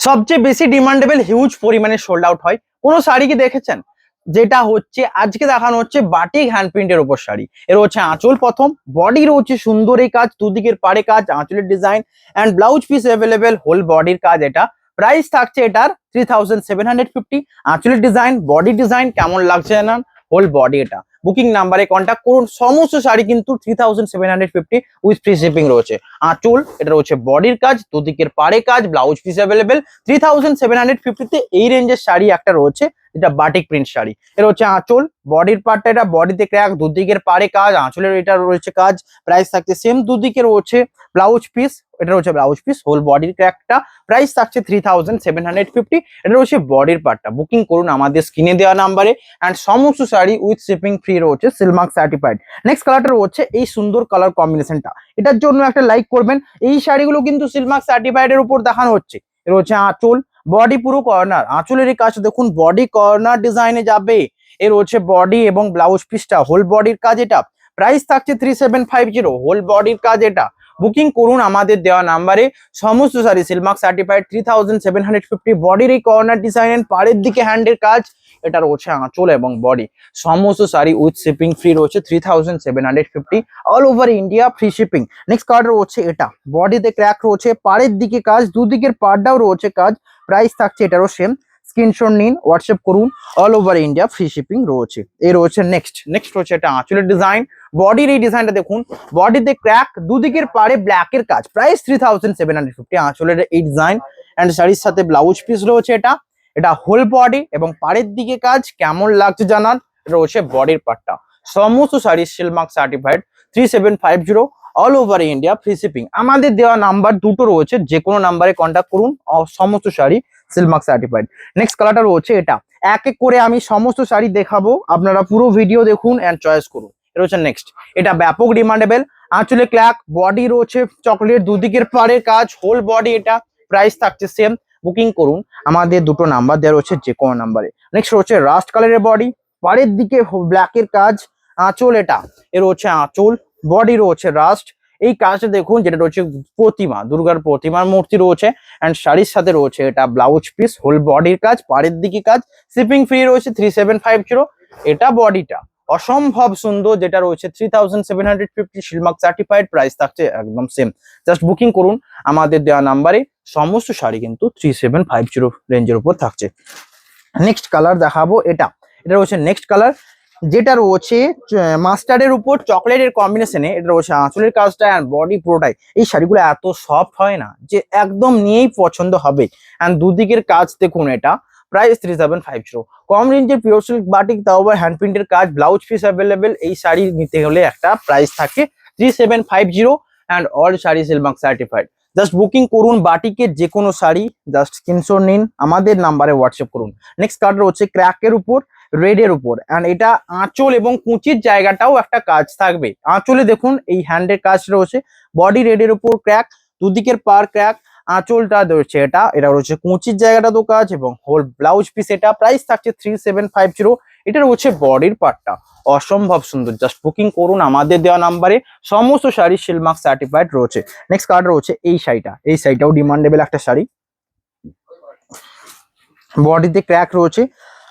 সবচেয়ে বেশি demandable huge পরিমাণে সোল্ড আউট হয় কোনো শাড়ি কি দেখেছেন? যেটা হচ্ছে আজকে দেখানো হচ্ছে বাটিক হ্যান্ড প্রিন্টের উপর শাড়ি। এর হচ্ছে আঁচল প্রথম, বডি রয়েছে সুন্দর এই কাজ, দুদিকের পাড়ে কাজ, আঁচলের design and blouse piece available, whole বডির কাজ। এটা প্রাইস থাকছে এটার 3750। আঁচলের ডিজাইন, বডি ডিজাইন কেমন লাগছে জানান, হোল বডি এটা। বুকিং নাম্বারে কন্ট্যাক্ট করুন। সমস্ত শাড়ি কিন্তু 3750 উইথ ফ্রি শিপিং রয়েছে। আঁচল, এটা রয়েছে বডির কাজ, দুদিকের পাড়ে কাজ, ব্লাউজ পিস অ্যাভেলেবেল। 3750 এই রেঞ্জের শাড়ি একটা রয়েছে, এটা বাটিক প্রিন্ট শাড়ি। এর হচ্ছে আঁচল, বডির পার্টটা এটা, বডিতে ক্র্যাক, দুদিকের পাড়ে কাজ, আঁচলের এটা রয়েছে কাজ। প্রাইস থাকছে সেম, দুদিকে রয়েছে ব্লাউজ পিস, এটা রয়েছে ব্লাউজ পিস, হোল বডির ক্র্যাকটা। প্রাইস থাকছে 3750। এটা রয়েছে বডির পার্টটা। বুকিং করুন আমাদের স্ক্রিনে দেওয়া নাম্বারে। অ্যান্ড সমস্ত শাড়ি উইথ শিপিং ফ্রি রয়েছে, সিলমার্ক সার্টিফাইড। নেক্সট কালারটা রয়েছে এই সুন্দর কালার কম্বিনেশনটা, এটার জন্য একটা লাইক করবেন। এই শাড়িগুলো কিন্তু সিলমার্ক সার্টিফাইড এর উপর দেখানো হচ্ছে। এর হচ্ছে আঁচল, বডি পুরো কর্নার, আঁচলের এই কাজ দেখুন, বডি কর্নার ডিজাইনে যাবে। এর হচ্ছে বডি এবং ব্লাউজ পিসটা, হোল বডির কাজ এটা। প্রাইস থাকছে 3750, হোল বডির কাজ এটা। বুকিং করুন আমাদের দেওয়া নাম্বারে। সমস্ত শাড়ি সিলমার্ক সার্টিফাইড, 3750। বডির এই কর্নার ডিজাইন এন্ড পাড়ের দিকে হ্যান্ডের কাজ, এটা রয়েছে আঁচল এবং বডি। সমস্ত শাড়ি উইথ শিপিং ফ্রি রয়েছে, 3750 all over India free shipping. Next colour রয়েছে এটা, বডিতে ক্র্যাক রয়েছে, পাড়ের দিকে কাজ, দুদিকের পাড়টাও রয়েছে কাজ। প্রাইস থাকছে এটারও সেম। স্ক্রিনশট নিন, হোয়াটসঅ্যাপ করুন, all over India free shipping রয়েছে। এই রয়েছে নেক্সট রয়েছে এটা আঁচলের ডিজাইন, বডির এই ডিজাইনটা দেখুন, বডিতে ক্র্যাক, দুদিকের পাড়ে ব্ল্যাকের কাজ। প্রাইস 3750। আঁচলের এই ডিজাইন অ্যান্ড শাড়ির সাথে ব্লাউজ পিস রয়েছে এটা। এটা হোল বডি এবং পাড়ের দিকে কাজ, কেমন লাগছে জানান। এটা রয়েছে বডির পার্টটা। সমস্ত sari Silk Mark certified, 3750 all over India free shipping. আমাদের দেওয়া নাম্বার দুটো রয়েছে, যে কোনো নাম্বারে কন্ট্যাক্ট করুন। সমস্ত শাড়ি সিলমার্ক সার্টিফাইড। নেক্সট কালারটা রয়েছে এটা, এক এক করে আমি সমস্ত শাড়ি দেখাবো, আপনারা পুরো ভিডিও দেখুন এন্ড চয়েস করুন। এটা হচ্ছে নেক্সট, এটা ব্যাপক ডিমান্ডেবল। আঁচলে ক্ল্যাক, বডি রয়েছে চকলেট, দুদিকের পাড়ের কাজ, হোল বডি এটা। প্রাইস থাকছে সেম। বুকিং করুন আমাদের দুটো নাম্বার দেওয়া রয়েছে, যে কোনো নাম্বারে। নেক্সট রয়েছে রাস্ট কালারের বডি, পাড়ের দিকে ব্ল্যাকের কাজ, আঁচল এটা। এর হচ্ছে আঁচল, বডি রয়েছে রাস্ট। এই কাজটা দেখুন, যেটা রয়েছে প্রতিমা, দুর্গার প্রতিমার মূর্তি রয়েছে। অ্যান্ড শাড়ির সাথে রয়েছে এটা ব্লাউজ পিস, হোল বডির কাজ, পাড়ের দিকে কাজ, শিপিং ফ্রি রয়েছে 3750। এটা বডিটা অসম্ভব সুন্দর, যেটা রয়েছে 3750 সিলমার্ক সার্টিফাইড। প্রাইস থাকছে একদম সেম। জাস্ট বুকিং করুন আমাদের দেওয়া নাম্বারে। সমস্ত শাড়ি কিন্তু 3750 রেঞ্জের উপর থাকছে। নেক্সট কালার দেখাবো এটা, এটা রয়েছে নেক্সট কালার, যেটা রয়েছে মাস্টার্ডের উপর চকলেটের কম্বিনেশনে। এটা রয়েছে আঁচলের কাজটা অ্যান্ড বডি পুরোটাই। এই শাড়িগুলো এত সফট হয় না, যে একদম নিয়েই পছন্দ হবে। অ্যান্ড দুদিকের কাজ দেখুন, এটা প্রাইস 3750। কম রেঞ্জের পিওর সিল্ক বাটিক, তাও আবার হ্যান্ড প্রিন্টের কাজ, ব্লাউজ পিস অ্যাভেলেবেল। এই শাড়ি নিতে হলে একটা প্রাইস থাকে 3750 and all sari Silk Mark certified. Just booking করুন বাটিকের যে কোনো শাড়ি, জাস্ট স্ক্রিনশট নিন, আমাদের নাম্বারে হোয়াটসঅ্যাপ করুন। নেক্সট কালার হচ্ছে ক্র্যাকের উপর, রেড এর উপর। অ্যান্ড এটা আঁচল এবং কুচির জায়গাটাও একটা কাজ থাকবে। আঁচলে দেখুন এই হ্যান্ডের কাজ রয়েছে, বডি রেড এর উপর ক্র্যাক, দুদিকের পার ক্র্যাক, আঁচলটা রয়েছে এটা, এটা রয়েছে কুচির জায়গাটা তো কাজ, এবং হোল ব্লাউজ পিস এটা। প্রাইস থাকছে 3750। এটা রয়েছে বডির পার্টটা, অসম্ভব সুন্দর। জাস্ট বুকিং করুন আমাদের দেওয়া নাম্বারে। সমস্ত শাড়ি সিলমার্ক সার্টিফাইড রয়েছে। নেক্সট কালার রয়েছে এই শাড়িটা, এই শাড়িটাও ডিমান্ডেবল একটা শাড়ি। বডিতে ক্র্যাক রয়েছে,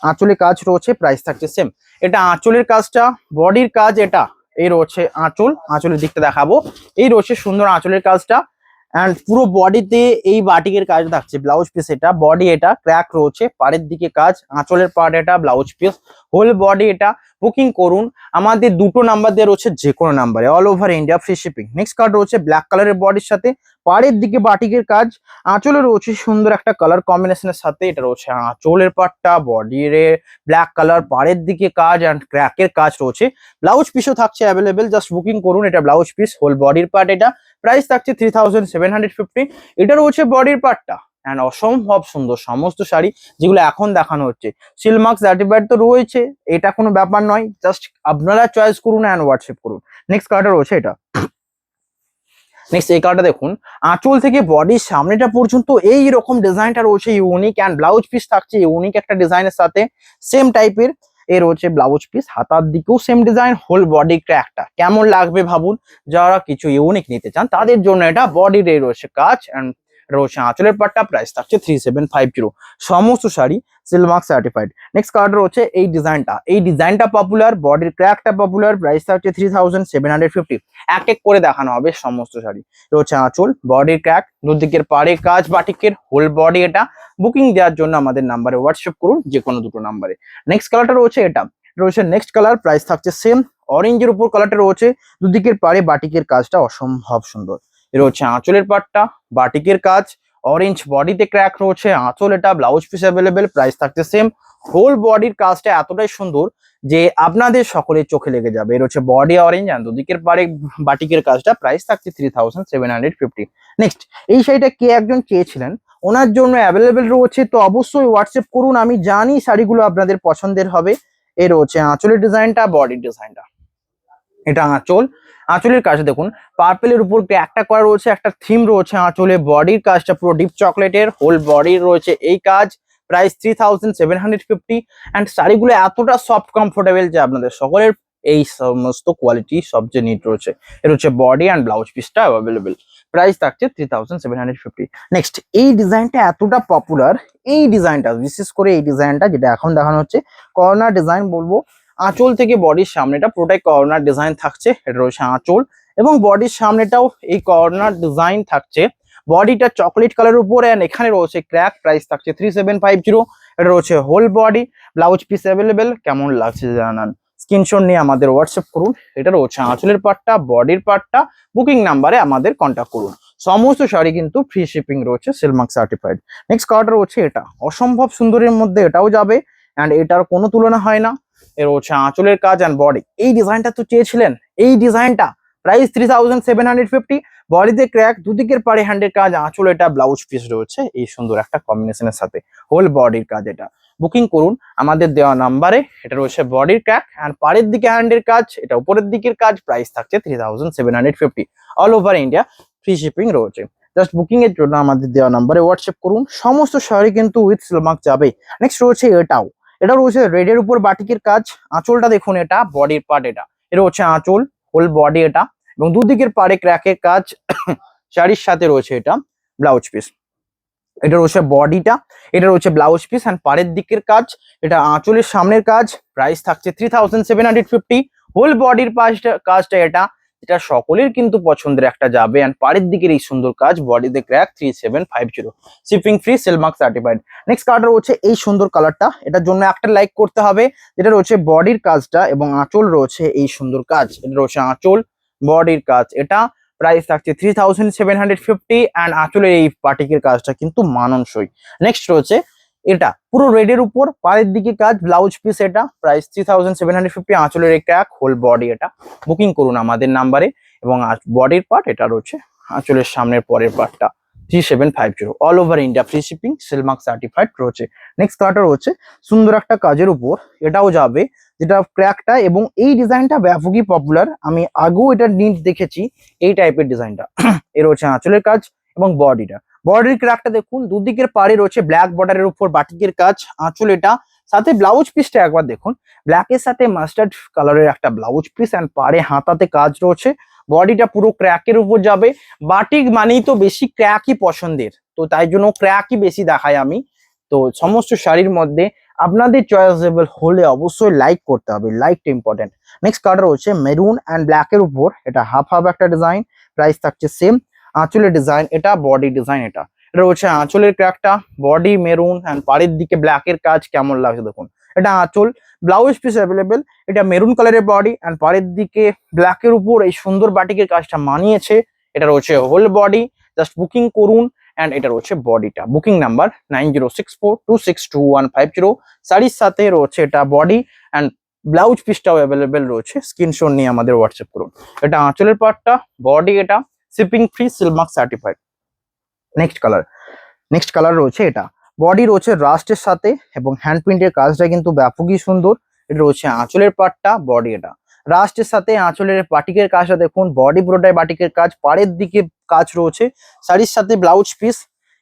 আঁচলে কাজ রয়েছে, প্রাইস থাকছে সেম। এটা আঁচলের কাজটা, বডির কাজ এটা। এই রয়েছে আঁচল, আঁচলের দিকটা দেখাবো। এই রয়েছে সুন্দর আঁচলের কাজটা। অ্যান্ড পুরো বডিতে এই বাটিকের কাজ থাকছে, ব্লাউজ পিস এটা, বডি এটা, ক্র্যাক রয়েছে, পাড়ের দিকে কাজ, আঁচলের পার্ট এটা, ব্লাউজ পিস, হোল বডি এটা। বুকিং করুন আমাদের দুটো নাম্বার দিয়ে রয়েছে, যে কোনো নাম্বারে, all over India free shipping. Next colour রয়েছে ব্ল্যাক কালারের বডির সাথে, পাড়ের দিকে বাটিকের কাজ, আঁচলে রয়েছে সুন্দর একটা কালার কম্বিনেশনের সাথে। এটা রয়েছে আঁচলের পাটটা, বডির ব্ল্যাক কালার, পাড়ের দিকে কাজ অ্যান্ড ক্র্যাকের কাজ রয়েছে। ব্লাউজ পিসও থাকছে অ্যাভেলেবেল, জাস্ট বুকিং করুন। এটা ব্লাউজ পিস, হোল বডির পার্ট এটা। প্রাইস থাকছে 3750। এটা রয়েছে বডির পার্টটা অ্যান্ড অসম্ভব সুন্দর। সমস্ত শাড়ি যেগুলো এখন দেখানো হচ্ছে সিলমার্ক সার্টিফাইড তো রয়েছে, এটা কোনো ব্যাপার নয়। জাস্ট আপনারা চয়েস করুন অ্যান্ড হোয়াটসঅ্যাপ করুন। নেক্সট কালারটা রয়েছে এটা, নেক্সট এই কালারটা দেখুন, আঁচল থেকে বডির সামনেটা পর্যন্ত এই রকম ডিজাইনটা রয়েছে ইউনিক। অ্যান্ড ব্লাউজ পিস থাকছে ইউনিক একটা ডিজাইনের সাথে, সেম টাইপের। এর হচ্ছে ব্লাউজ পিস, হাতার দিকেও সেম ডিজাইন, হোল বডি ক্র্যাকটা কেমন লাগবে ভাবুন। যারা কিছু ইউনিক নিতে চান তাদের জন্য এটা। বডির এই রয়েছে কাজ অ্যান্ড এটা হচ্ছে আঁচলের পাটটা, প্রাইস থাকছে 3750। সমস্ত শাড়ি সিলমার্ক সার্টিফাইড। নেক্সট কালারটা হচ্ছে এই ডিজাইনটা পপুলার, বডির ক্র্যাকটা পপুলার, প্রাইস থাকছে 3750। এক এক করে দেখানো হবে সমস্ত শাড়ি। এটা হচ্ছে আঁচল, বডির ক্র্যাক, দুদিকের পাড়ে কাজ বাটিকের, হোল বডি এটা। বুকিং দেওয়ার জন্য আমাদের নাম্বারে হোয়াটসঅ্যাপ করুন, যে কোনো দুটো নাম্বারে। নেক্সট কালারটা রয়েছে এটা রয়েছে নেক্সট কালার, প্রাইস থাকছে সেম অরেঞ্জের উপর কালারটা রয়েছে, দুদিকের পাড়ে বাটিকের কাজটা অসম্ভব সুন্দর। এটা হচ্ছে আঁচলের পাটটা, বাটিকের কাজ, অরেঞ্জ বডিতে ক্র্যাক রয়েছে, আঁচল এটা, ব্লাউজ পিস অ্যাভেলেবেল, প্রাইস থাকছে সেম। হোল বডির কাজটা এতটাই সুন্দর যে আপনাদের সকলের চোখে লেগে যাবে। এর হচ্ছে বডি অরেঞ্জ আর দুদিকের পাড়ে বাটিকের কাজটা, প্রাইস থাকছে 3750। নেক্সট, এই শাড়িটা কে একজন চেয়েছিলেন, ওনার জন্য অ্যাভেলেবেল রয়েছে, তো অবশ্যই হোয়াটসঅ্যাপ করুন। আমি জানি শাড়িগুলো আপনাদের পছন্দের হবে। এর হচ্ছে আঁচলের ডিজাইনটা, বডির ডিজাইনটা। এটা আঁচলের কাজটা দেখুন, পার্পেলের উপর একটা করা রয়েছে, একটা থিম রয়েছে আঁচলে। বডির কাজটা পুরো ডিপ চকলেটের, হোল বডির রয়েছে এই কাজ, প্রাইস 3750। অ্যান্ড শাড়িগুলো এতটা সফট কমফোর্টেবল যে আপনাদের সকলের এই সমস্ত কোয়ালিটি সবচেয়ে নিট রয়েছে। এর হচ্ছে বডি অ্যান্ড ব্লাউজ পিসটা অ্যাভেলেবেল, প্রাইস থাকছে 3750। নেক্সট, এই ডিজাইনটা এতটা পপুলার, এই ডিজাইনটা বিশেষ করে এই ডিজাইনটা যেটা এখন দেখানো হচ্ছে কর্নার ডিজাইন বলবো। আঁচল থেকে বডির সামনেটা পুরোটাই কর্নার ডিজাইন থাকছে, এটা রয়েছে আঁচল, এবং বডির সামনেটাও এই কর্নার ডিজাইন থাকছে। বডিটা চকলেট কালার উপরে, এখানে রয়েছে ক্র্যাক, প্রাইস থাকছে 3750। এটা রয়েছে whole body, blouse piece available. কেমন লাগছে জানান, স্ক্রিনশট নিয়ে আমাদের হোয়াটসঅ্যাপ করুন। এটা রয়েছে আঁচলের পার্টটা, বডির পার্টটা। বুকিং নাম্বারে আমাদের কন্ট্যাক্ট করুন। সমস্ত শাড়ি কিন্তু ফ্রি শিপিং রয়েছে, সিলমার্ক সার্টিফাইড। নেক্সট কালারটা রয়েছে এটা, অসম্ভব সুন্দরের মধ্যে এটাও যাবে, অ্যান্ড এটার কোনো তুলনা হয় না। এর হচ্ছে আঁচলের কাজ অ্যান্ড বডি। এই ডিজাইনটা তো চেয়েছিলেন, এই ডিজাইনটা, প্রাইস 3750। বডিতে ক্র্যাক, দুদিকের পাড়ে হ্যান্ডের কাজ, আঁচল এটা, ব্লাউজ পিস রয়েছে এই সুন্দর একটা কম্বিনেশনের সাথে, হোল বডির কাজ এটা। বুকিং করুন আমাদের দেওয়া নাম্বারে। এটা রয়েছে বডির ক্র্যাক অ্যান্ড পাড়ের দিকে হ্যান্ডের কাজ, এটা উপরের দিকের কাজ, প্রাইস থাকছে 3750। All over India free shipping রয়েছে। জাস্ট বুকিং এর জন্য আমাদের দেওয়া নাম্বারে হোয়াটসঅ্যাপ করুন। সমস্ত শাড়ি কিন্তু উইথ সিলমার্ক যাবে। নেক্সট রয়েছে এটা রয়েছে রেডের উপর বাটিকের কাজ, আঁচলটা দেখুন, এটা বডির পার্ট, এটা হচ্ছে আঁচল, হোল বডি এটা, এবং দুদিকের পাড়ে ক্র্যাকের কাজ। শাড়ির সাথে রয়েছে এটা ব্লাউজ পিস, এটা রয়েছে বডিটা, এটা রয়েছে ব্লাউজ পিস অ্যান্ড পাড়ের দিকের কাজ, এটা আঁচলের সামনের কাজ, প্রাইস থাকছে 3750। হোল বডির কাজটা এটা সকলের কিন্তু পছন্দের একটা যাবে, অ্যান্ড পাড়ের দিকের এই সুন্দর কাজ, বডিতে crack, 3750। Shipping free, silk mark certified. Next কালারটা রয়েছে এই সুন্দর কালারটা, এটার জন্য একটা লাইক করতে হবে। যেটা রয়েছে বডির কাজটা এবং আঁচল রয়েছে এই সুন্দর কাজ, এটা রয়েছে আঁচল, বডির কাজ এটা, প্রাইস থাকছে 3750। অ্যান্ড আঁচলের এই বাটিকের কাজটা কিন্তু মানানসই। নেক্সট রয়েছে এটা পুরো রেডের উপর পাড়ের দিকে কাজ, ব্লাউজ পিস এটা, প্রাইস 3750। আঁচলের এই ক্র্যাক, হোল বডি এটা। বুকিং করুন আমাদের নাম্বারে। এবং বডির পার্ট এটা রয়েছে আঁচলের সামনের পরের পার্টটা, 3750। All over India free shipping, Silk Mark certified রয়েছে। নেক্সট কালারটা রয়েছে সুন্দর একটা কাজের উপর, এটাও যাবে, যেটা ক্র্যাকটা, এবং এই ডিজাইনটা ব্যাপকই পপুলার। আমি আগেও এটা নিট দেখেছি এই টাইপের ডিজাইনটা। এর হচ্ছে আঁচলের কাজ এবং বডির ক্র্যাকটা দেখুন, দুদিকের পাড়ে রয়েছে ব্ল্যাক বর্ডারের উপর বাটিকের কাজ, আঁচল এটা, সাথে ব্লাউজ পিসটা একবার দেখুন, ব্ল্যাকের সাথে মাস্টার্ড কালারের একটা ব্লাউজ পিস অ্যান্ড পাড়ে হাতাতে কাজ রয়েছে। বডিটা পুরো ক্র্যাকের উপর যাবে। বাটিক মানেই তো বেশি ক্র্যাকই পছন্দের, তো তাই জন্য ক্র্যাকই বেশি দেখাই আমি। তো সমস্ত শাড়ির মধ্যে আপনাদের চয়েসেবল হলে অবশ্যই লাইক করতে হবে, লাইকটা ইম্পর্টেন্ট। নেক্সট কালার হচ্ছে মেরুন অ্যান্ড ব্ল্যাকের উপর, এটা হাফ হাফ একটা ডিজাইন, প্রাইস থাকছে সেম। আঁচলের ডিজাইন এটা, বডি ডিজাইন এটা, এটা হচ্ছে আঁচলের ক্র্যাকটা, বডি মেরুন অ্যান্ড পাড়ের দিকে ব্ল্যাকের কাজ। কেমন লাগছে দেখুন, এটা আঁচল, ব্লাউজ পিস অ্যাভেলেবেল, এটা মেরুন কালারের বডি অ্যান্ড পাড়ের দিকে ব্ল্যাকের উপর এই সুন্দর বাটিকের কাজটা মানিয়েছে। এটা রয়েছে হোল বডি। জাস্ট বুকিং করুন, অ্যান্ড এটা রয়েছে বডিটা। Booking number 9064262150। শাড়ির সাথে রয়েছে এটা বডি অ্যান্ড ব্লাউজ পিসটাও অ্যাভেলেবেল রয়েছে। স্ক্রিনশট নিয়ে আমাদের হোয়াটসঅ্যাপ করুন। এটা আঁচলের পার্টটা, বডি এটা, shipping free, silk mark certified. Next colour রয়েছে এটা, বডি রয়েছে রাস্টের সাথে এবং হ্যান্ড প্রিন্টের কাজটা কিন্তু ব্যাপকই সুন্দর। এটা রয়েছে আঁচলের পার্টটা, বডি এটা, রাস্টের সাথে আঁচলের বাটিকের কাজটা দেখুন, বডি পুরোটাই বাটিকের কাজ, পাড়ের দিকে কাজ রয়েছে। শাড়ির সাথে ব্লাউজ পিস,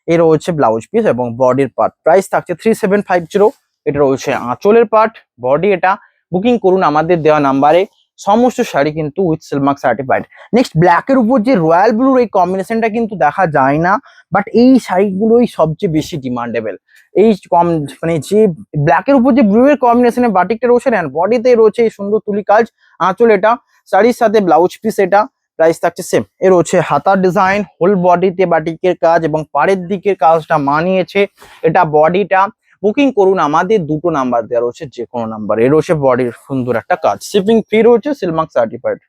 এ রয়েছে ব্লাউজ পিস এবং বডির পার্ট। প্রাইস থাকছে 3750। এটা রয়েছে আঁচলের পার্ট, বডি এটা। বুকিং করুন আমাদের দেওয়া নাম্বারে। সমস্ত শাড়ি কিন্তু উইথ সিলমার্ক সার্টিফাইড। নেক্সট ব্ল্যাকের উপর যে রয়্যাল ব্লুর এই কম্বিনেশনটা কিন্তু দেখা যায় না, বাট এই শাড়িগুলোই সবচেয়ে বেশি ডিমান্ডেবল। এই কম মানে যে ব্ল্যাকের উপর যে ব্লু এর কম্বিনেশনে বাটিকটা রয়েছে না, বডিতে রয়েছে এই সুন্দর তুলি কাজ, আঁচল এটা, শাড়ির সাথে ব্লাউজ পিস এটা, প্রাইস থাকছে সেম। এর হচ্ছে হাতার ডিজাইন, হোল বডিতে বাটিকের কাজ এবং পাড়ের দিকের কাজটা মানিয়েছে। এটা বডিটা। বুকিং করুন আমাদের দুটো নাম্বার দেওয়া রয়েছে, যে কোনো নাম্বার। এর হচ্ছে বডির সুন্দর একটা কাজ, শিপিং ফ্রি রয়েছে, সিলমার্ক সার্টিফাইড।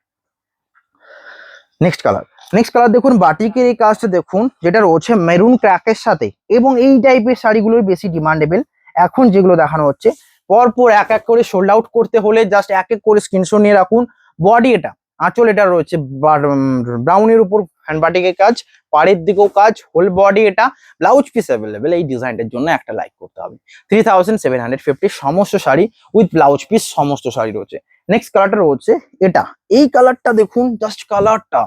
নেক্সট কালার দেখুন, বাটিকের এই কাজটা দেখুন, যেটা রয়েছে মেরুন ক্র্যাকের সাথে, এবং এই টাইপের শাড়িগুলোই বেশি ডিমান্ডেবল। এখন যেগুলো দেখানো হচ্ছে পরপর এক এক করে সোল্ড আউট করতে হলে জাস্ট এক এক করে স্ক্রিনশট নিয়ে রাখুন। বডি এটা, আঁচল এটা রয়েছে ব্রাউনের উপর হ্যান্ড বাটিকের কাজ, পাড়ের দিকেও কাজ, হোল বডি এটা, ব্লাউজ পিস অ্যাভেলেবেল। এই ডিজাইনটার জন্য একটা লাইক করতে হবে। 3750 সমস্ত শাড়ি উইথ ব্লাউজ পিস, সমস্ত শাড়ি রয়েছে। নেক্সট কালারটা রয়েছে এটা, এই কালারটা দেখুন, জাস্ট কালারটা,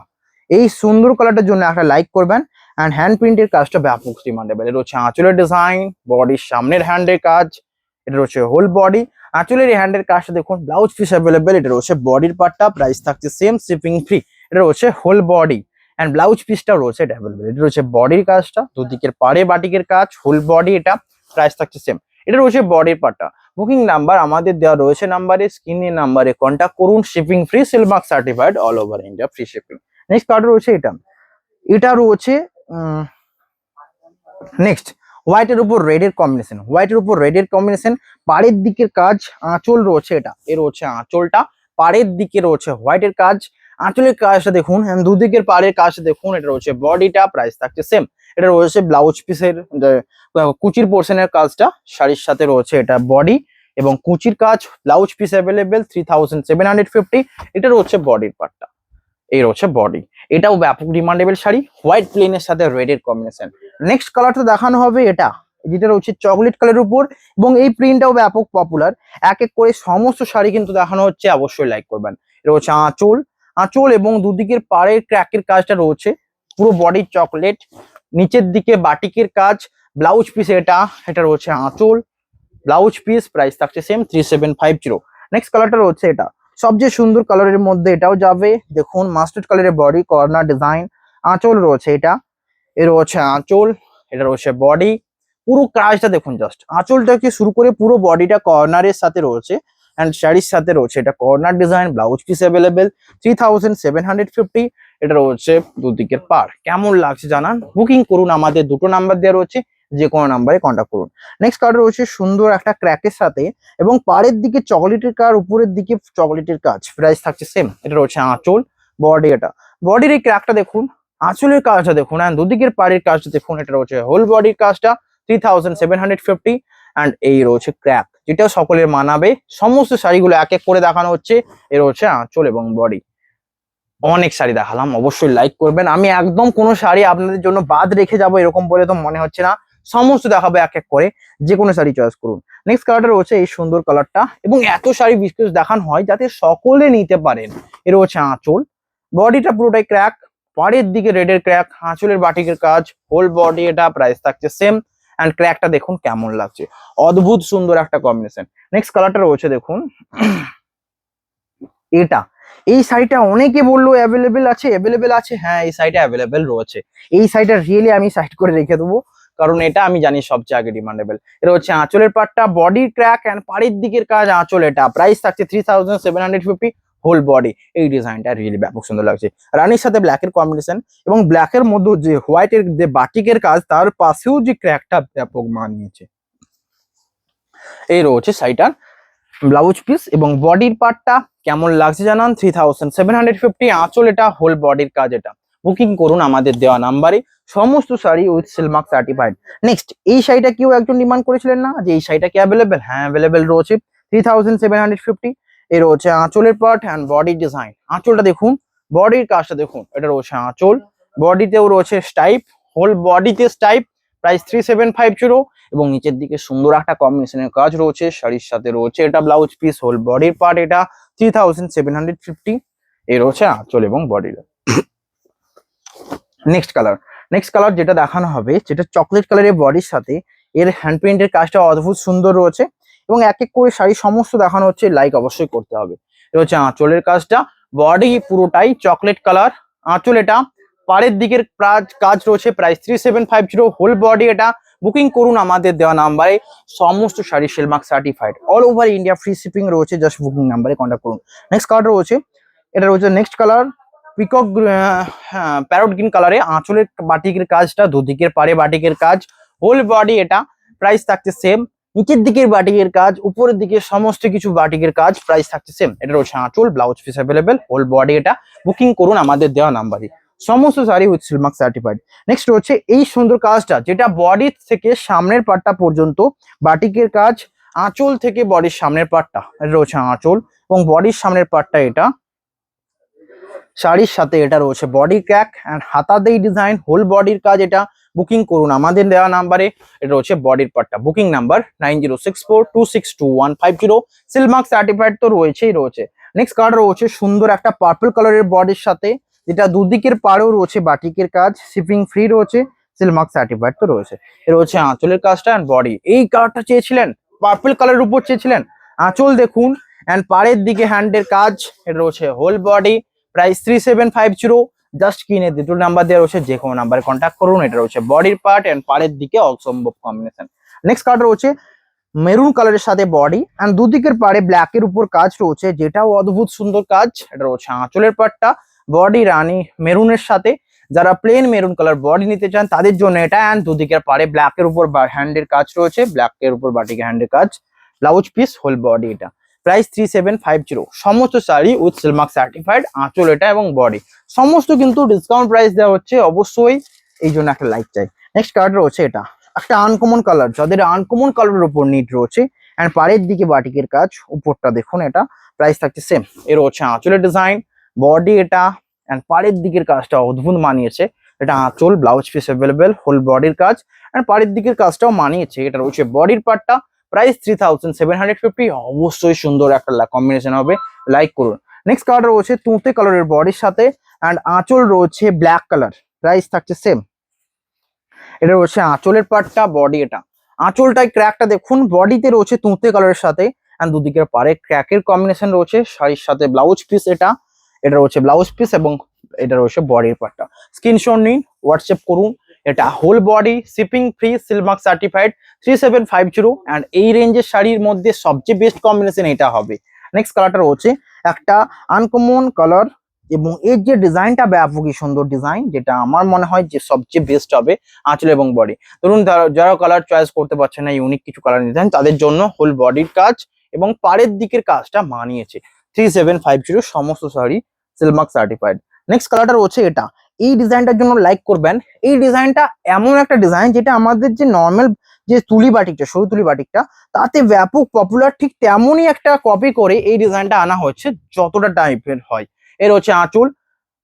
এই সুন্দর কালারটার জন্য একটা লাইক করবেন। অ্যান্ড হ্যান্ড প্রিন্টের কাজটা ব্যাপক ডিমান্ডেবল। এটা হচ্ছে আঁচলের ডিজাইন, বডির সামনের হ্যান্ডের কাজ, এটা হচ্ছে হোল বডি, আঁচলের এই হ্যান্ডের কাজটা দেখুন, ব্লাউজ পিস অ্যাভেলেবেল। এটা হচ্ছে বডির পার্টটা, প্রাইস থাকছে সেম, শিপিং ফ্রি। এটা হচ্ছে হোল বডি অ্যান্ড ব্লাউজ পিসটা রয়েছে এটা অ্যাভেলেবেল। এটা হচ্ছে বডির কাজটা, দুদিকের পাড়ে বাটিকের কাজ, হোল বডি এটা, প্রাইস থাকছে সেম। এটা রয়েছে বডির পার্টটা। বুকিং নাম্বার আমাদের দেওয়া রয়েছে নাম্বারে, স্ক্রিনের নাম্বারে কন্ট্যাক্ট করুন। Shipping free, silk mark certified, all over India, free shipping. Next colour রয়েছে এটা, এটা রয়েছে নেক্সট হোয়াইটের উপর রেডের কম্বিনেশন, হোয়াইটের উপর রেডের কম্বিনেশন, পাড়ের দিকের কাজ, আঁচল রয়েছে এটা, এর হচ্ছে আঁচলটা, পাড়ের দিকে রয়েছে হোয়াইটের কাজ, আঁচলের কাজটা দেখুন, দুদিকের পাড়ের কাজটা দেখুন। এটা রয়েছে বডিটা, প্রাইস থাকছে সেম। এটা রয়েছে ব্লাউজ পিসের কুচির পোর্শনের কাজটা, শাড়ির সাথে রয়েছে এটা বডি এবং কুচির কাজ, ব্লাউজ পিস অ্যাভেলেবেল, 3750। এটা রয়েছে বডির পার্টটা, এই রয়েছে বডি। এটাও ব্যাপক ডিমান্ডেবল শাড়ি, হোয়াইট প্লেনের সাথে রেডের কম্বিনেশন। নেক্সট কালারটা দেখানো হবে এটা, যেটা রয়েছে চকলেট কালারের উপর, এবং এই প্রিন্টটাও ব্যাপক পপুলার। এক এক করে সমস্ত শাড়ি কিন্তু দেখানো হচ্ছে, অবশ্যই লাইক করবেন। এটা হচ্ছে আঁচল, আঁচল এবং দুদিকের পাড়ের ক্র্যাকের কাজটা রয়েছে, পুরো বডি চকলেট, নিচের দিকে বাটিকের কাজ, ব্লাউজ পিস এটা, এটা রয়েছে আঁচল, ব্লাউজ পিস, প্রাইস থাকছে সেম, 3750। নেক্সট কালারটা রয়েছে এটা, সবচেয়ে সুন্দর কালারের মধ্যে এটাও যাবে, দেখুন মাস্টার্ড কালারের বডি, কর্নার ডিজাইন, আঁচল রয়েছে এটা, এর হচ্ছে আঁচল, এটা রয়েছে বডি, পুরো কাজটা দেখুন, জাস্ট আঁচলটাকে শুরু করে পুরো বডিটা কর্নারের সাথে রয়েছে, অ্যান্ড শাড়ির সাথে রয়েছে এটা corner design, blouse piece available, 3750। এটা রয়েছে দুদিকের পার। কেমন লাগছে জানান, বুকিং করুন আমাদের দুটো নাম্বার দেওয়া রয়েছে, যে কোনো নাম্বারে কন্ট্যাক্ট করুন। নেক্সট কালার রয়েছে সুন্দর একটা ক্র্যাকের সাথে, এবং পাড়ের দিকে চকলেটের কাজ, উপরের দিকে চকলেটের কাজ, প্রাইস থাকছে সেম। এটা রয়েছে আঁচল, বডি এটা, বডির এই ক্র্যাকটা দেখুন, আঁচলের কাজটা দেখুন, অ্যান্ড দুদিকের পাড়ের কাজটা দেখুন। এটা রয়েছে হোল বডির কাজটা, 3750। অ্যান্ড এই রয়েছে ক্র্যাক, যেটা সকলের মানাবে। সমস্ত শাড়িগুলো এক এক করে দেখানো হচ্ছে। এর হচ্ছে আঁচল এবং বডি। অনেক শাড়ি দেখালাম, অবশ্যই লাইক করবেন। আমি একদম কোনো শাড়ি আপনাদের জন্য বাদ রেখে যাবো এরকম বলে তো মনে হচ্ছে না, সমস্ত দেখাবো এক এক করে, যে কোনো শাড়ি চয়েস করুন। নেক্সট কালারটা রয়েছে এই সুন্দর কালারটা, এবং এত শাড়ি বিশেষ দেখানো হয় যাতে সকলে নিতে পারেন। এর হচ্ছে আঁচল, বডিটা পুরোটাই ক্র্যাক, পাড়ের দিকে রেডের ক্র্যাক, আঁচলের বাটিকের কাজ, হোল বডি এটা, প্রাইস থাকছে সেম। অ্যান্ড ক্র্যাকটা দেখুন কেমন লাগছে, অদ্ভুত সুন্দর একটা কম্বিনেশন। নেক্সট কালারটা রয়েছে দেখুন এটা, এই শাড়িটা অনেকে বললো অ্যাভেলেবেল আছে, অ্যাভেলেবেল আছে, হ্যাঁ এই শাড়িটা অ্যাভেলেবেল রয়েছে। এই শাড়িটা রিয়েলি আমি সাইড করে রেখে দেবো, কারণ এটা আমি জানি সবচেয়ে আগে ডিমান্ডেবল। এটা হচ্ছে আঁচলের পাটটা, বডির ক্র্যাক অ্যান্ড পাড়ের দিকের কাজ, আঁচল এটা, প্রাইস থাকছে 3750। হোল বডি, এই ডিজাইনটা রিয়েলি ব্যাপক সুন্দর লাগছে, রানীর সাথে ব্ল্যাকের কম্বিনেশন, এবং ব্ল্যাকের মধ্যে যে হোয়াইটের যে বাটিকের কাজ, তার পাশেও যে ক্র্যাকটা ব্যাপক মানিয়েছে। এই রয়েছে শাড়িটার ব্লাউজ পিস এবং বডির পার্টটা, কেমন লাগছে জানান। 3750 আঁচল এটা, হোল বডির কাজ এটা। বুকিং করুন আমাদের দেওয়া নাম্বারে, সমস্ত sari with silk mark certified. Next এই শাড়িটা কেউ একজন ডিমান্ড করেছিলেন না, যে এই শাড়িটা কি অ্যাভেলেবেল, হ্যাঁ অ্যাভেলেবেল রয়েছে, 3750। এর রয়েছে আঁচলের পার্ট অ্যান্ড বডির ডিজাইন, আঁচলটা দেখুন, বডির কাজটা দেখুন, এটা রয়েছে আঁচল, বডিতেও রয়েছে স্টাইপ, হোল বডিতে স্টাইপ, প্রাইস 3750। এবং নিচের দিকে সুন্দর একটা কম্বিনেশনের কাজ রয়েছে, শাড়ির সাথে রয়েছে এটা ব্লাউজ পিস, হোল বডির পার্ট এটা, 3750। এই রয়েছে আঁচল এবং বডির। নেক্সট কালার যেটা দেখানো হবে, যেটা চকলেট কালারের বডির সাথে, এর হ্যান্ড প্রিন্টের কাজটা অদ্ভুত সুন্দর রয়েছে, এবং এক এক করে শাড়ি সমস্ত দেখানো হচ্ছে, লাইক অবশ্যই করতে হবে। এটা হচ্ছে আঁচলের কাজটা। বডি পুরোটাই চকলেট কালার। আঁচল এটা, পাড়ের দিকের কাজ রয়েছে প্রাইস 3750। হোল বডি এটা। বুকিং করুন আমাদের দেওয়া নাম্বারে। সমস্ত sari silk mark certified, all over India free shipping রয়েছে, জাস্ট বুকিং নাম্বারে কন্ট্যাক্ট করুন। নেক্সট কালার রয়েছে, এটা রয়েছে next colour peacock parrot green কালারে। আঁচলের বাটিকের কাজটা, দুদিকের পাড়ে বাটিকের কাজ, হোল বডি এটা। প্রাইস থাকছে সেম। নিচের দিকের বাটিকের কাজ, উপরের দিকে সমস্ত কিছু বাটিকের কাজ, প্রাইস থাকছে সেম। এটা রয়েছে আঁচল, blouse piece available, whole body এটা। বুকিং করুন আমাদের দেওয়া নাম্বারে। সমস্ত sari with silk mark certified. Next রয়েছে এই সুন্দর কাজটা, যেটা বডি থেকে সামনের পাটটা পর্যন্ত বাটিকের কাজ। আঁচল থেকে বডির সামনের পাটটা, এটা রয়েছে আঁচল এবং বডির সামনের পাটটা এটা। শাড়ির সাথে এটা রয়েছে বডি ক্র্যাক অ্যান্ড হাতা দেই ডিজাইন, হোল বডির কাজ এটা। বুকিং করুন আমাদের দেওয়া নাম্বারে। এটা রয়েছে বডির পার্টটা। Booking number 9064262150। সিলমার্ক সার্টিফাইড তো রয়েছেই রয়েছে। নেক্সট কালার রয়েছে সুন্দর একটা পার্পল কালারের বডির সাথে, যেটা দুদিকের পাড়েও রয়েছে বাটিকের কাজ, শিপিং ফ্রি রয়েছে, সিলমার্ক সার্টিফাইড তো রয়েছে। এ রয়েছে আঁচলের কাজটা অ্যান্ড বডি। এই কালারটা চেয়েছিলেন, পার্পল কালারের উপর চেয়েছিলেন, আঁচল দেখুন অ্যান্ড পাড়ের দিকে হ্যান্ডের কাজ। এটা রয়েছে হোল বডি, প্রাইস 3750। জাস্ট কিনে দুটো নাম্বার দেওয়া রয়েছে, যে কোনো নাম্বারে কন্ট্যাক্ট করুন। এটা রয়েছে বডির পার্ট এন্ড পাড়ের দিকে অসম্ভব কম্বিনেশন। নেক্সট কালার রয়েছে মেরুন কালারের সাথে বডি এন্ড দুদিকের পাড়ে ব্ল্যাকের উপর কাজ রয়েছে, যেটাও অদ্ভুত সুন্দর কাজ। এটা রয়েছে আঁচলের পার্টটা, বডি রানী মেরুনের সাথে। যারা প্লেন মেরুন কালার বডি নিতে চান তাদের জন্য এটা। অ্যান্ড দুদিকের পাড়ে ব্ল্যাকের উপর হ্যান্ডের কাজ রয়েছে, ব্ল্যাকের উপর বাটিকে হ্যান্ডের কাজ, ব্লাউজ পিস, হোল বডি এটা। প্রাইস 3750। সমস্ত শাড়ি উইথ সিলমার্ক সার্টিফাইড, আঁচল এটা এবং বডি সমস্ত কিন্তু ডিসকাউন্ট প্রাইস দেওয়া হচ্ছে, অবশ্যই এই জন্য একটা লাইক চাই। নেক্সট কালার রয়েছে এটা একটা আনকমন কালার, যাদের আনকমন কালারের উপর নিট রয়েছে এন্ড পাড়ের দিকে বাটিকের কাজ, উপরটা দেখুন এটা। প্রাইস থাকছে সেম। এর হচ্ছে আঁচলের ডিজাইন, বডি এটা এন্ড পাড়ের দিকের কাজটা অদ্ভুত মানিয়েছে। এটা আঁচল, ব্লাউজ পিস অ্যাভেলেবেল, হোল বডির কাজ এন্ড পাড়ের দিকের কাজটাও মানিয়েছে। এটা রয়েছে বডির পার্টটা। প্রাইস 3750। অবশ্যই সুন্দর একটা কম্বিনেশন হবে, লাইক করুন। নেক্সট কালার রয়েছে তুঁতে কালারের বডির সাথে এন্ড আঁচল রয়েছে ব্ল্যাক কালার, প্রাইস থাকছে সেম। এটা রয়েছে আঁচলের পার্টটা, বডি এটা। আঁচলটায় ক্র্যাকটা দেখুন, বডিতে রয়েছে তুঁতে কালারের সাথে এন্ড দুদিকের পারে ক্র্যাকের কম্বিনেশন রয়েছে। শাড়ির সাথে ব্লাউজ পিস এটা, এটা রয়েছে ব্লাউজ পিস এবং এটা রয়েছে বডির পার্টটা। স্ক্রিনশট নিন, হোয়াটসঅ্যাপ করুন। এটা whole body, shipping free, silk mark certified, 3750। And এই রেঞ্জের শাড়ির মধ্যে সবচেয়ে বেস্ট কম্বিনেশন এটা হবে। নেক্সট কালারটা রয়েছে একটা আনকমন কালার এবং এর যে ডিজাইনটা ব্যাপকই সুন্দর ডিজাইন, যেটা আমার মনে হয় যে সবচেয়ে বেস্ট হবে আঁচল এবং বডি। ধরুন যারা কালার চয়েস করতে পারছে না, ইউনিক কিছু কালার নিতে চান, তাদের জন্য হোল বডির কাজ এবং পাড়ের দিকের কাজটা মানিয়েছে। 3750 সমস্ত শাড়ি সিলমার্ক সার্টিফাইড। নেক্সট কালারটা রয়েছে এটা। এই ডিজাইনটার জন্য লাইক করবেন। এই ডিজাইনটা এমন একটা ডিজাইন যেটা আমাদের যে নর্মাল যে তুলি বাটিকটা, সরু তুলি বাটিকটা, তাতে ব্যাপক পপুলার, ঠিক তেমনই একটা কপি করে এই ডিজাইনটা আনা হচ্ছে, যতটা টাইপের হয়। এর হচ্ছে আঁচল,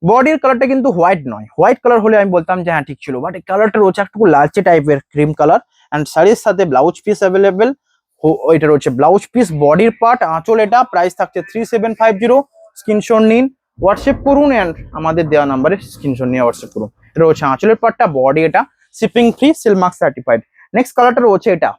বডির কালারটা কিন্তু হোয়াইট নয়, হোয়াইট কালার হলে আমি বলতাম যে হ্যাঁ ঠিক ছিল, বাট এই কালারটা রয়েছে একটু লালচে টাইপের ক্রিম কালার অ্যান্ড শাড়ির সাথে ব্লাউজ পিস অ্যাভেলেবেল। এটা রয়েছে ব্লাউজ পিস, বডির পার্ট, আঁচল এটা। প্রাইস থাকছে 3750। স্ক্রিনশট নিন, হোয়াটসঅ্যাপ করুন অ্যান্ড আমাদের দেওয়া নাম্বারে স্ক্রিনশট নিয়ে হোয়াটসঅ্যাপ করুন। এটা রয়েছে আঁচলের পার্টটা, বডি এটা, shipping free, silk mark certified. Next কালারটা রয়েছে এটা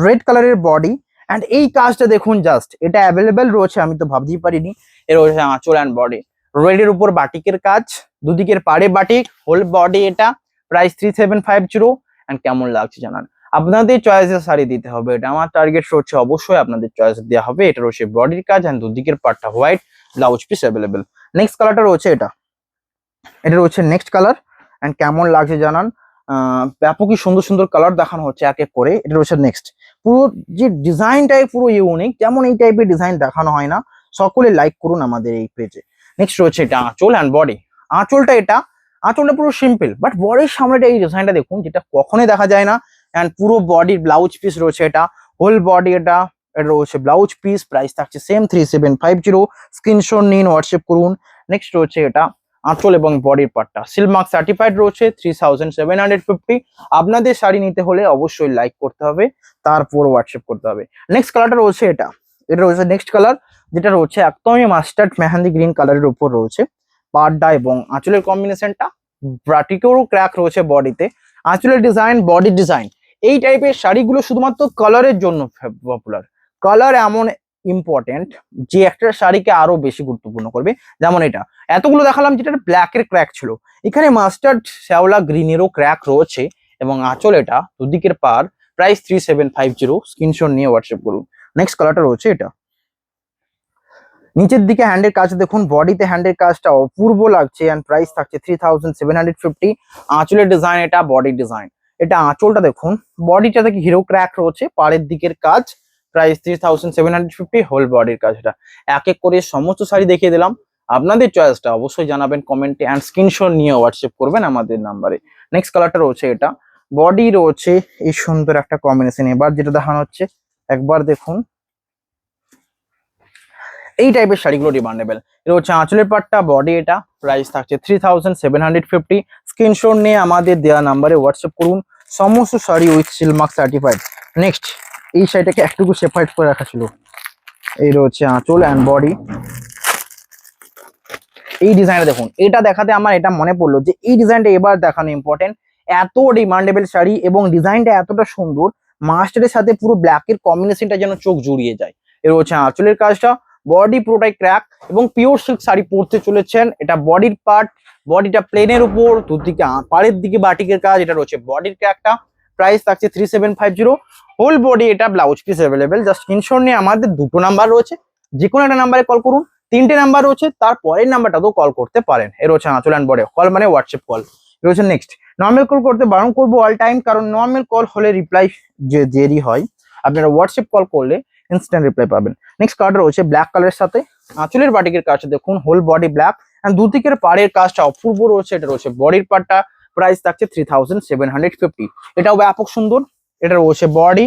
রেড কালারের বডি অ্যান্ড এই কাজটা দেখুন, জাস্ট এটা অ্যাভেলেবেল রয়েছে, আমি তো ভাবতেই পারিনি। এর রয়েছে আঁচল অ্যান্ড বডি, রেডের উপর বাটিকের কাজ, দুদিকের পাড়ে বাটিক, হোল বডি এটা। প্রাইস 3750। অ্যান্ড কেমন লাগছে জানান। আপনাদের চয়েসের শাড়ি দিতে হবে, এটা আমার টার্গেট রয়েছে, অবশ্যই আপনাদের চয়েস দেওয়া হবে। এটা রয়েছে বডির কাজ অ্যান্ড দুদিকের পার্টটা white, blouse piece available. Next কালারটা রয়েছে এটা, এটা রয়েছে নেক্সট কালার অ্যান্ড কেমন লাগছে জানান। ব্যাপকই সুন্দর সুন্দর কালার দেখানো হচ্ছে এক এক করে। এটা রয়েছে নেক্সট, পুরো যে ডিজাইনটাই পুরো ইউনিক, যেমন এই টাইপের ডিজাইন দেখানো হয় না। সকলে লাইক করুন আমাদের এই পেজে। নেক্সট রয়েছে এটা আঁচল অ্যান্ড বডি। আঁচলটা এটা, আঁচলটা পুরো সিম্পল, বাট বডির সামনেটা এই ডিজাইনটা দেখুন, যেটা কখনোই দেখা যায় না। অ্যান্ড পুরো বডির ব্লাউজ পিস রয়েছে এটা, হোল বডি এটা। এটা রয়েছে ব্লাউজ পিস, প্রাইস থাকছে সেম 3750। স্ক্রিনশট নিন, হোয়াটসঅ্যাপ করুন। নেক্সট রয়েছে এটা আঁচল এবং বডির পার্টটা, সিলমার্ক সার্টিফাইড রয়েছে, 3750। আপনাদের শাড়ি নিতে হলে অবশ্যই লাইক করতে হবে, তারপর হোয়াটসঅ্যাপ করতে হবে। নেক্সট কালারটা রয়েছে এটা, এটা রয়েছে নেক্সট কালার, যেটা রয়েছে একদমই মাস্টার্ড মেহান্দি গ্রিন কালারের উপর রয়েছে পাড়টা এবং আঁচলের কম্বিনেশনটা। ব্রাটিকেরও ক্র্যাক রয়েছে বডিতে, আঁচলের ডিজাইন, বডির ডিজাইন। এই টাইপের শাড়িগুলো শুধুমাত্র কালারের জন্য পপুলার। কালার এমন ইম্পর্টেন্ট, যে একটা শাড়িকে আরো বেশি গুরুত্বপূর্ণ করবে। যেমন এটা এতগুলো দেখালাম যেটা ব্ল্যাকের ক্র্যাক ছিল, এখানে মাস্টার্ড শ্যাওলা গ্রিনেরও ক্র্যাক রয়েছে এবং আঁচল এটা দুদিকের পার, প্রাইস 3750, স্ক্রিনশট নিয়ে হোয়াটসঅ্যাপ করুন। নেক্সট কালারটা রয়েছে এটা, নিচের দিকে হ্যান্ডের কাজ দেখুন, বডিতে হ্যান্ডের কাজটা অপূর্ব লাগছে এন্ড প্রাইস থাকছে 3750। আঁচলের ডিজাইন এটা, বডি ডিজাইন এটা, আঁচলটা দেখুন, বডিটা থেকে হিরো ক্র্যাক রয়েছে, পাড়ের দিকের কাজ, প্রাইস 3750, হোল বডির কাজ এটা। এক এক করে সমস্ত শাড়ি দেখিয়ে দিলাম, আপনাদের চয়েসটা অবশ্যই জানাবেন কমেন্টে এন্ড স্ক্রিনশট নিয়ে হোয়াটসঅ্যাপ করবেন আমাদের নাম্বারে। নেক্সট কালারটা রয়েছে এটা, বডি রয়েছে এই সুন্দর একটা কম্বিনেশন। এবার যেটা দেখানো হচ্ছে একবার দেখুন, এই টাইপের শাড়িগুলো ডিমান্ডেবল। এটা হচ্ছে আঁচলের পাটটা, বডি এটা, প্রাইস থাকছে 3750। স্ক্রিনশট নিয়ে আমাদের দেওয়া নাম্বারে হোয়াটসঅ্যাপ করুন, সমস্ত sari with silk mark certified. Next এই শাড়িটাকে একটুকু সেপারেট করে রাখা ছিল, এই রয়েছে আঁচল অ্যান্ড বডি। এই ডিজাইনটা দেখুন, এটা দেখাতে আমার এটা মনে পড়লো যে এই ডিজাইনটা এবার দেখানো ইম্পর্টেন্ট। এত ডিমান্ডেবল শাড়ি এবং ডিজাইনটা এতটা সুন্দর, মাস্টারের সাথে পুরো ব্ল্যাকের কম্বিনেশনটা যেন চোখ জুড়িয়ে যায়। এর হচ্ছে আঁচলের কাজটা, বডি পুরোটাই ক্র্যাক এবং পিওর সিল্ক শাড়ি পরতে চলেছেন। এটা বডির পার্ট, বডিটা প্লেনের উপর, দুদিকে পাড়ের দিকে বাটিকের কাজ, এটা রয়েছে বডির ক্র্যাকটা, প্রাইস থাকছে 3750। হোল বডি এটা, blouse piece available. Just screenshot নিয়ে আমাদের দুটো নাম্বার রয়েছে, যে কোনো একটা নাম্বারে কল করুন, তিনটে নাম্বার রয়েছে, তার পরের নাম্বারটাতেও কল করতে পারেন। এর হচ্ছে আঁচল অ্যান্ড বডি, কল মানে হোয়াটসঅ্যাপ কল। এর হচ্ছে নেক্সট, নর্মাল কল করতে বারণ করবো অল টাইম, কারণ নর্মাল কল হলে রিপ্লাই যে দেরি হয়, আপনারা হোয়াটসঅ্যাপ কল করলে ইনস্ট্যান্ট রিপ্লাই পাবেন। নেক্সট কালার রয়েছে ব্ল্যাক কালারের সাথে, আঁচলের বাটিকের কাজটা দেখুন, হোল বডি ব্ল্যাক এন্ড দুদিকের পাড়ের কাজটা অপূর্ব রয়েছে। এটা রয়েছে বডির পার্টটা, প্রাইস থাকছে 3750। এটাও ব্যাপক সুন্দর। এটা রয়েছে বডি,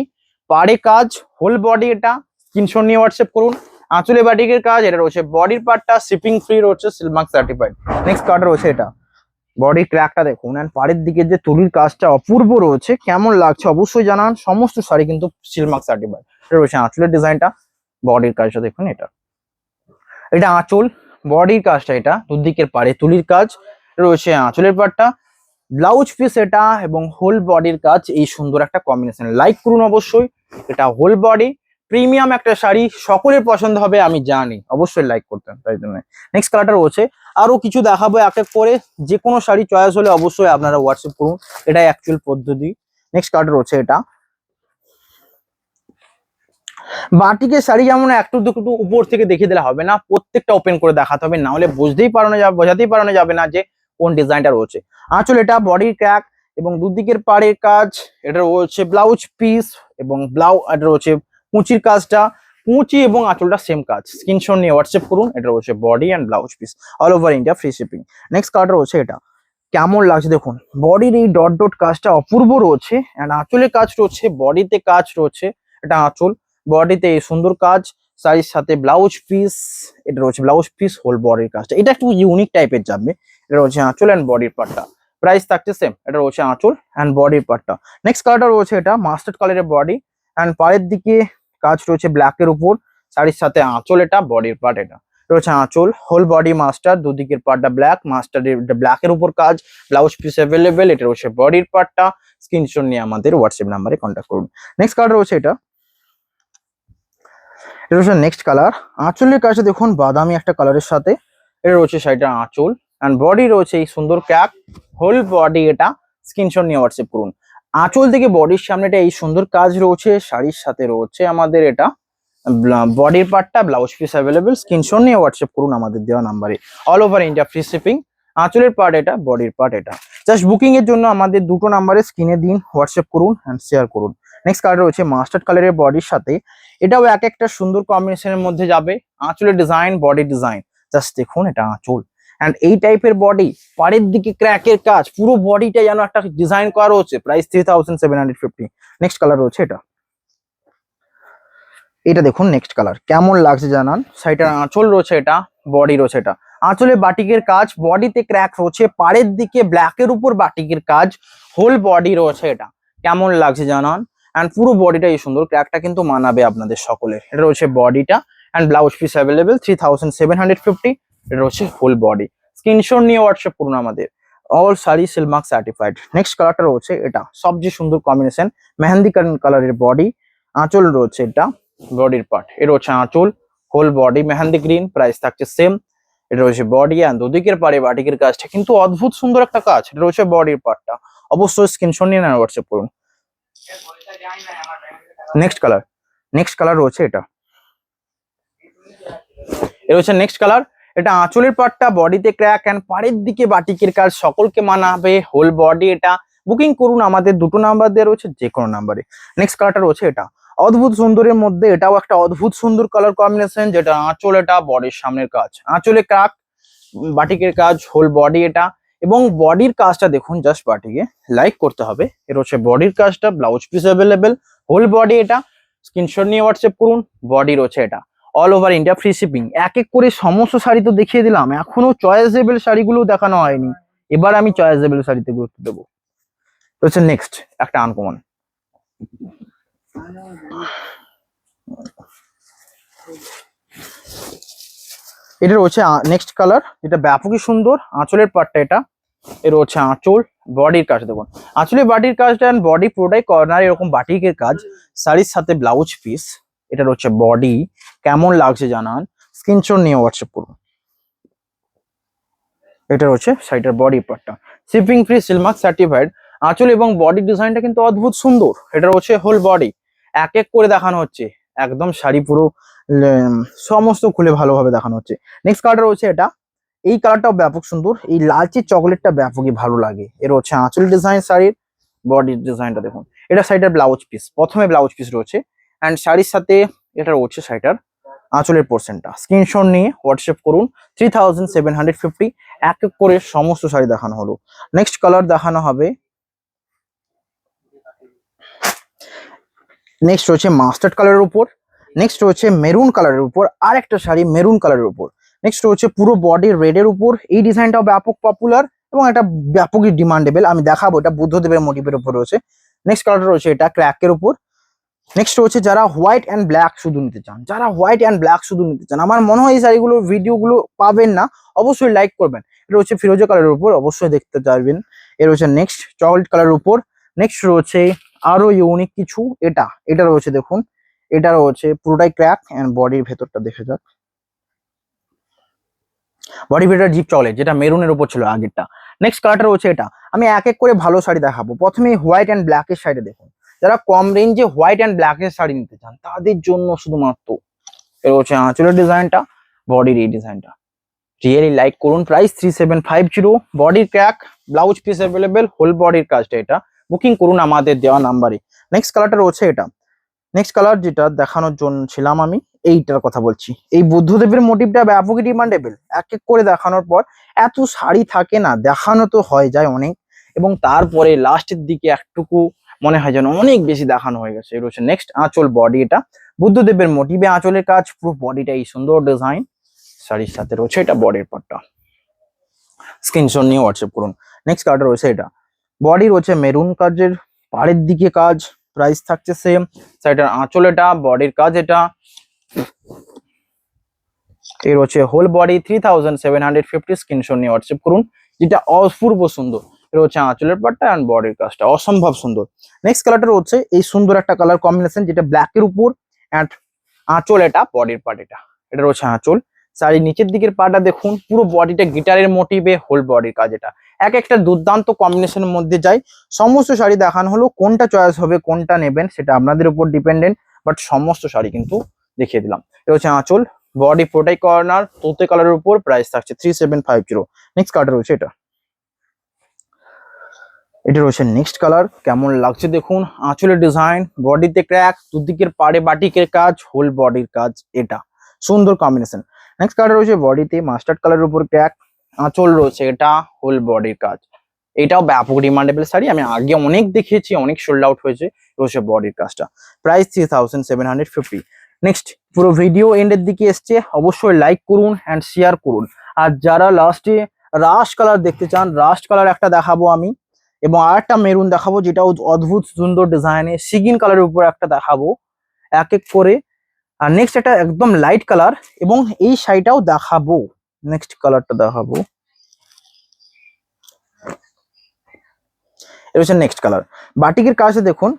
পাড়ে কাজ, হোল বডি এটা, স্ক্রিনশট নিয়ে হোয়াটসঅ্যাপ করুন। আঁচলে বাটিকের কাজ, এটা রয়েছে বডির পার্টটা, শিপিং ফ্রি রয়েছে, silk mark certified. Next colour রয়েছে এটা, বডির ক্র্যাকটা দেখুন এন্ড পাড়ের দিকে যে তুলির কাজটা অপূর্ব রয়েছে, কেমন লাগছে অবশ্যই জানান। সমস্ত শাড়ি কিন্তু সিল্ক মার্ক সার্টিফাইড। এটা রয়েছে আঁচলের ডিজাইনটা, বডির কাজটা দেখুন, এটা এটা আঁচল, বডির কাজটা এটা, দুদিকের পাড়ে তুলির কাজ রয়েছে, আঁচলের পাড়টা, ব্লাউজ পিস এটা এবং হোল বডির কাজ। এই সুন্দর একটা কম্বিনেশন, লাইক করুন অবশ্যই। এটা হোল বডি প্রিমিয়াম একটা শাড়ি, সকলের পছন্দ হবে আমি জানি, অবশ্যই লাইক করতেন তাই জন্য। নেক্সট কালারটা রয়েছে, আরো কিছু দেখাবো এক এক করে, যে কোনো শাড়ি চয়েস হলে অবশ্যই আপনারা হোয়াটসঅ্যাপ করুন, এটাই অ্যাকচুয়াল পদ্ধতি। নেক্সট কালারটা রয়েছে এটা, বাটিকের শাড়ি যেমন একটু দুটো উপর থেকে দেখিয়ে দিলে হবে না, প্রত্যেকটা ওপেন করে দেখাতে হবে, না হলে বোঝাতেই পারানো যাবে না যে কোন ডিজাইনটা রয়েছে। আঁচল এটা, বডির ক্র্যাক এবং দুদিকের পাড়ের কাজ, এটা রয়েছে ব্লাউজ পিস এবং এটা রয়েছে কুচির কাজটা, কুচি এবং আঁচলটা সেম কাজ। স্ক্রিনশট নিয়ে হোয়াটসঅ্যাপ করুন। এটা রয়েছে body and blouse piece, all over India free shipping. Next কালারটা রয়েছে এটা, কেমন লাগছে দেখুন, বডির এই ডট ডট কাজটা অপূর্ব রয়েছে অ্যান্ড আঁচলের কাজ রয়েছে, বডিতে কাজ রয়েছে, এটা আঁচল, বডিতে এই সুন্দর কাজ, শাড়ির সাথে ব্লাউজ পিস, এটা রয়েছে ব্লাউজ পিস, হোল বডির কাজটা, এটা একটু ইউনিক টাইপের যাবে। এটা রয়েছে আঁচল অ্যান্ড বডির পার্টটা, প্রাইস থাকছে সেম। এটা রয়েছে আঁচল অ্যান্ড বডির পার্টটা। নেক্সট কালারটা রয়েছে এটা, মাস্টার্ড কালারের বডি অ্যান্ড পায়ের দিকে কাজ রয়েছে ব্ল্যাকের উপর, শাড়ির সাথে আঁচল, এটা বডির পার্ট, এটা রয়েছে আঁচল, হোল বডি মাস্টার, দুদিকের পার্টটা ব্ল্যাক, মাস্টারের ব্ল্যাকের উপর কাজ, ব্লাউজ পিস অ্যাভেলেবেল। এটা রয়েছে বডির পার্টটা, স্ক্রিনশট নিয়ে আমাদের হোয়াটসঅ্যাপ নাম্বারে কন্ট্যাক্ট করুন। নেক্সট কালার রয়েছে এটা, এটা রয়েছে নেক্সট কালার, আঁচলের কাছে দেখুন বাদামি একটা কালারের সাথে, এটা রয়েছে শাড়িটা আঁচল অ্যান্ড বডি রয়েছে এই সুন্দর ক্যাপ, হোল বডি এটা, স্ক্রিনশট নিয়ে হোয়াটসঅ্যাপ করুন। আঁচল থেকে বডির সামনেটা এই সুন্দর কাজ রয়েছে, শাড়ির সাথে রয়েছে আমাদের এটা বডির পার্টটা, ব্লাউজ পিস অ্যাভেলেবেল। স্ক্রিনশট নিয়ে হোয়াটসঅ্যাপ করুন আমাদের দেওয়া নাম্বারে, all over India free shipping. আঁচলের পার্ট এটা, বডির পার্ট এটা। জাস্ট বুকিং এর জন্য আমাদের দুটো নাম্বারে স্ক্রিনে দিন, হোয়াটসঅ্যাপ করুন অ্যান্ড শেয়ার করুন। নেক্সট কালার রয়েছে মাস্টার্ড কালারের বডির সাথে, এটাও এক একটা সুন্দর কম্বিনেশনের মধ্যে যাবে। আঁচলের ডিজাইন, বডি ডিজাইন, জাস্ট দেখুন এটা আঁচল অ্যান্ড এই টাইপের বডি, পাড়ের দিকে ক্র্যাকের কাজ, পুরো বডিটা যেন একটা ডিজাইন করা রয়েছে, প্রাইস 3750। নেক্সট কালার রয়েছে এটা, এটা দেখুন নেক্সট কালার, কেমন লাগছে জানান। শাড়িটার আঁচল রয়েছে এটা, বডি রয়েছে এটা, আঁচলে বাটিকের কাজ, বডিতে ক্র্যাক রয়েছে, পাড়ের দিকে ব্ল্যাকের উপর বাটিকের কাজ, হোল বডি রয়েছে এটা, কেমন লাগছে জানান। অ্যান্ড পুরো বডিটা এই সুন্দর, ক্র্যাকটা কিন্তু মানাবে আপনাদের সকলের। এটা রয়েছে বডিটা অ্যান্ড ব্লাউজ পিস অ্যাভেলেবেল, 3750। এটা রয়েছে হোল বডি। স্ক্রিনশট নিয়ে হোয়াটসঅ্যাপ করুন আমাদের, all sari silk mark certified. Next কালারটা রয়েছে এটা, সবচেয়ে সুন্দর কম্বিনেশন, মেহেন্দি কালারের বডি, আঁচল রয়েছে এটা, বডির পার্ট, এটা হচ্ছে আঁচল, whole body mehndi green, price থাকছে সেম। এটা রয়েছে বডি অ্যান্ড দুদিকের পাড়ে বাটিকের কাজটা কিন্তু অদ্ভুত সুন্দর একটা কাজ। এটা রয়েছে বডির পার্টটা, অবশ্যই স্ক্রিনশট নিয়ে হোয়াটসঅ্যাপ করুন। নেক্সট কালার, নেক্সট কালার রয়েছে এটা, এটা হচ্ছে নেক্সট কালার। এটা আঁচলের পার্টটা, বডিতে ক্র্যাক অ্যান্ড পাড়ের দিকে বাটিকের কাজ, সকলকে মানাবে, হোল বডি। এটা বুকিং করুন আমাদের, দুটো নাম্বার দেওয়া রয়েছে, যে কোনো নাম্বারে। নেক্সট কালারটা রয়েছে এটা, অদ্ভুত সুন্দরের মধ্যে এটাও একটা অদ্ভুত সুন্দর কালার কম্বিনেশন, যেটা আঁচল, এটা বডির সামনের কাজ, আঁচলে ক্র্যাক, বাটিকের কাজ, হোল বডি এটা। এবং বডির কাজটা দেখুন, জাস্ট বাটিকে লাইক করতে হবে। এটা হচ্ছে বডির কাজটা, blouse piece available, whole body এটা, স্ক্রিনশট নিয়ে হোয়াটসঅ্যাপ করুন। বডি রয়েছে এটা, all over India free shipping. এক এক করে সমস্ত শাড়ি তো দেখিয়ে দিলাম, এখনো চয়েসেবল শাড়িগুলো দেখানো হয়নি, এবার আমি চয়েসেবল শাড়িতে গুরুত্ব দেবো। তো হচ্ছে নেক্সট একটা আনকমন, এটা রয়েছে নেক্সট কালার, যেটা ব্যাপকই সুন্দর। আঁচলের পার্টটা এটা, এর হচ্ছে আঁচল, বডির কাজ দেখুন, আঁচলে বাটির কাজটা অ্যান্ড বডি পুরোটাই কর্নার এরকম বাটিকের কাজ, শাড়ির সাথে ব্লাউজ পিস। এটা হচ্ছে বডি, কেমন লাগছে জানান, স্ক্রিনশট নিয়ে হোয়াটসঅ্যাপ করুন। এটা হচ্ছে শাড়িটার বডি পার্টটা, শিপিং ফ্রি, সিলমার্ক সার্টিফাইড। আঁচল এবং বডি ডিজাইনটা কিন্তু অদ্ভুত সুন্দর। এটা হচ্ছে হোল বডি, এক এক করে দেখানো হচ্ছে, একদম শাড়ি পুরো সমস্ত খুলে ভালোভাবে দেখানো হচ্ছে। নেক্সট কালারটা রয়েছে এটা, এই কালারটাও ব্যাপক সুন্দর, এই লালচে চকলেটটা ব্যাপকই ভালো লাগে। এর হচ্ছে আঁচল ডিজাইন, শাড়ির বডির ডিজাইনটা দেখুন। এটা শাড়িটার ব্লাউজ পিস, প্রথমে ব্লাউজ পিস রয়েছে অ্যান্ড শাড়ির সাথে এটা রয়েছে শাড়িটার আঁচলের পোর্শনটা। স্ক্রিনশট নিয়ে হোয়াটসঅ্যাপ করুন। 3750, এক এক করে সমস্ত শাড়ি দেখানো হলো। নেক্সট কালার দেখানো হবে, নেক্সট রয়েছে মাস্টার্ড কালারের উপর, নেক্সট রয়েছে মেরুন কালারের উপর, আর একটা শাড়ি মেরুন কালারের উপর। নেক্সট রয়েছে পুরো বডি রেডের উপর, এই ডিজাইনটাও ব্যাপক পপুলার এবং এটা ব্যাপকই ডিমান্ডেবল। আমি দেখাবো, এটা বুদ্ধদেবের মোটিভের উপর রয়েছে। নেক্সট কালারটা রয়েছে এটা ক্র্যাকের উপর। নেক্সট রয়েছে যারা হোয়াইট অ্যান্ড ব্ল্যাক শুধু নিতে চান, যারা হোয়াইট অ্যান্ড ব্ল্যাক শুধু নিতে চান, আমার মনে হয় এই শাড়িগুলোর ভিডিওগুলো পাবেন না, অবশ্যই লাইক করবেন। এটা হচ্ছে ফিরোজা কালারের উপর, অবশ্যই দেখতে চাইবেন। এর হচ্ছে নেক্সট চকলেট কালারের উপর। নেক্সট রয়েছে আরো ইউনিক কিছু, এটা এটা রয়েছে দেখুন, এটা রয়েছে পুরোটাই ক্র্যাক অ্যান্ড বডির ভেতরটা দেখে যাক, বডি ভেতর জিপ চকলেট, যেটা মেরুনের উপর ছিল আগেরটা। নেক্সট কালারটা রয়েছে এটা, আমি এক এক করে ভালো শাড়ি দেখাবো। প্রথমে হোয়াইট অ্যান্ড ব্ল্যাকের শাড়িটা দেখুন, যারা কম রেঞ্জে হোয়াইট অ্যান্ড ব্ল্যাকের শাড়ি নিতে চান তাদের জন্য শুধুমাত্র। এর হচ্ছে আঁচলের ডিজাইনটা, বডির এই ডিজাইনটা, রিয়েলি লাইক করুন। প্রাইস 3750, বডির ক্র্যাক, ব্লাউজ পিস অ্যাভেলেবেল, হোল বডির কাজটা এটা। বুকিং করুন আমাদের দেওয়া নাম্বারে। নেক্সট কালারটা রয়েছে এটা, নেক্সট কালার যেটা দেখানোর জন্য ছিলাম আমি, এইটার কথা বলছি। এই বুদ্ধদেবের মোটিভটা ব্যাপকই ডিমান্ডেবল, এক এক করে দেখানোর পর এত শাড়ি থাকে না, দেখানো তো হয়ে যায় অনেক, এবং তারপরে লাস্টের দিকে একটুকু মনে হয় যেন অনেক বেশি দেখানো হয়ে গেছে। এটা হচ্ছে নেক্সট আঁচল, বডি এটা বুদ্ধদেবের মোটিভে আঁচলের কাজ, পুরো বডিটা এই সুন্দর ডিজাইন, শাড়ির সাথে রয়েছে এটা বডির পার্টটা। স্ক্রিনশট নিয়ে হোয়াটসঅ্যাপ করুন। নেক্সট কালারটা রয়েছে এটা, বডি রয়েছে মেরুন কাজের, পাড়ের দিকে কাজ, প্রাইস থাকছে সেম। শাড়িটার আঁচল এটা, বডির কাজ এটা, এর হচ্ছে হোল বডি 3750। স্ক্রিনশট নিয়ে হোয়াটসঅ্যাপ করুন, যেটা অপূর্ব সুন্দর। এটা হচ্ছে আঁচলের পার্টটা অ্যান্ড বডির কাজটা অসম্ভব সুন্দর। নেক্সট কালারটা হচ্ছে এই সুন্দর একটা কালার কম্বিনেশন, যেটা ব্ল্যাকের উপর অ্যান্ড আঁচল এটা, বডির পার্ট এটা, এটা হচ্ছে আঁচল। শাড়ির নিচের দিকের পাটা দেখুন, পুরো বডিটা গিটারের মোটিভে, হোল বডির কাজ এটা। এক একটা দুর্দান্ত কম্বিনেশনের মধ্যে যায়। সমস্ত শাড়ি দেখানো হলো, কোনটা চয়েস হবে, কোনটা নেবেন সেটা আপনাদের উপর ডিপেন্ডেন্ট, বাট সমস্ত শাড়ি কিন্তু দেখিয়ে দিলাম। এটা হচ্ছে আঁচল, বডি প্রোটাই কর্নার, তোতে কালারের উপর, প্রাইস থাকছে 3750। নেক্সট কালার রয়েছে এটা, এটা রয়েছে নেক্সট কালার, কেমন লাগছে দেখুন, আঁচলের ডিজাইন, বডিতে ক্র্যাক, দুদিকের পাড়ে বাটিকের কাজ, হোল বডির কাজ এটা, সুন্দর কম্বিনেশন। নেক্সট কালার রয়েছে বডিতে মাস্টার্ড কালারের উপর ক্র্যাক, আঁচল রয়েছে এটা, হোল বডির কাজ। এটাও ব্যাপক ডিমান্ডেবল শাড়ি, আমি আগে অনেক দেখিয়েছি, অনেক সোল্ড আউট হয়েছে। রয়েছে বডির কাজটা, প্রাইস 3750। নেক্সট পুরো ভিডিও এন্ডের দিকে এসছে, অবশ্যই লাইক করুন অ্যান্ড শেয়ার করুন। আর যারা লাস্টে রাস্ট কালার দেখতে চান, রাস্ট কালার একটা দেখাবো আমি, এবং আর একটা মেরুন দেখাবো, যেটাও অদ্ভুত সুন্দর ডিজাইনে, সিগিন কালারের উপর একটা দেখাবো এক এক করে। আর নেক্সট এটা একদম লাইট কালার, এবং এই শাড়িটাও দেখাবো। নেক্সট কালারটা দেখাবো, এটা হচ্ছে নেক্সট কালার। বাটিকের কাজে দেখুন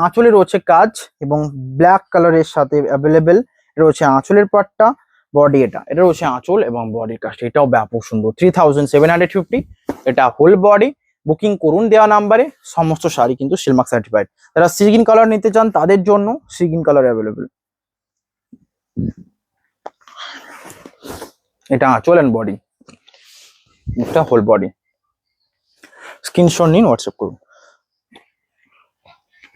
আঁচলে রয়েছে কাজ এবং ব্ল্যাক কালারের সাথে অ্যাভেলেবেল। এটা হচ্ছে আঁচলের পাটটা, বডি এটা হচ্ছে আঁচল এবং বডির কাজটা, এটাও ব্যাপক সুন্দর। 3750, এটা হোল বডি। বুকিং করুন দেওয়া নাম্বারে। সমস্ত শাড়ি কিন্তু সিলমার্ক সার্টিফাইড। যারা সিগিন কালার নিতে চান তাদের জন্য সিগিন কালার অ্যাভেলেবেল। এটা আঁচল এন্ড বডি, এটা হোল বডি। স্ক্রিনশট নিন, হোয়াটসঅ্যাপ করুন।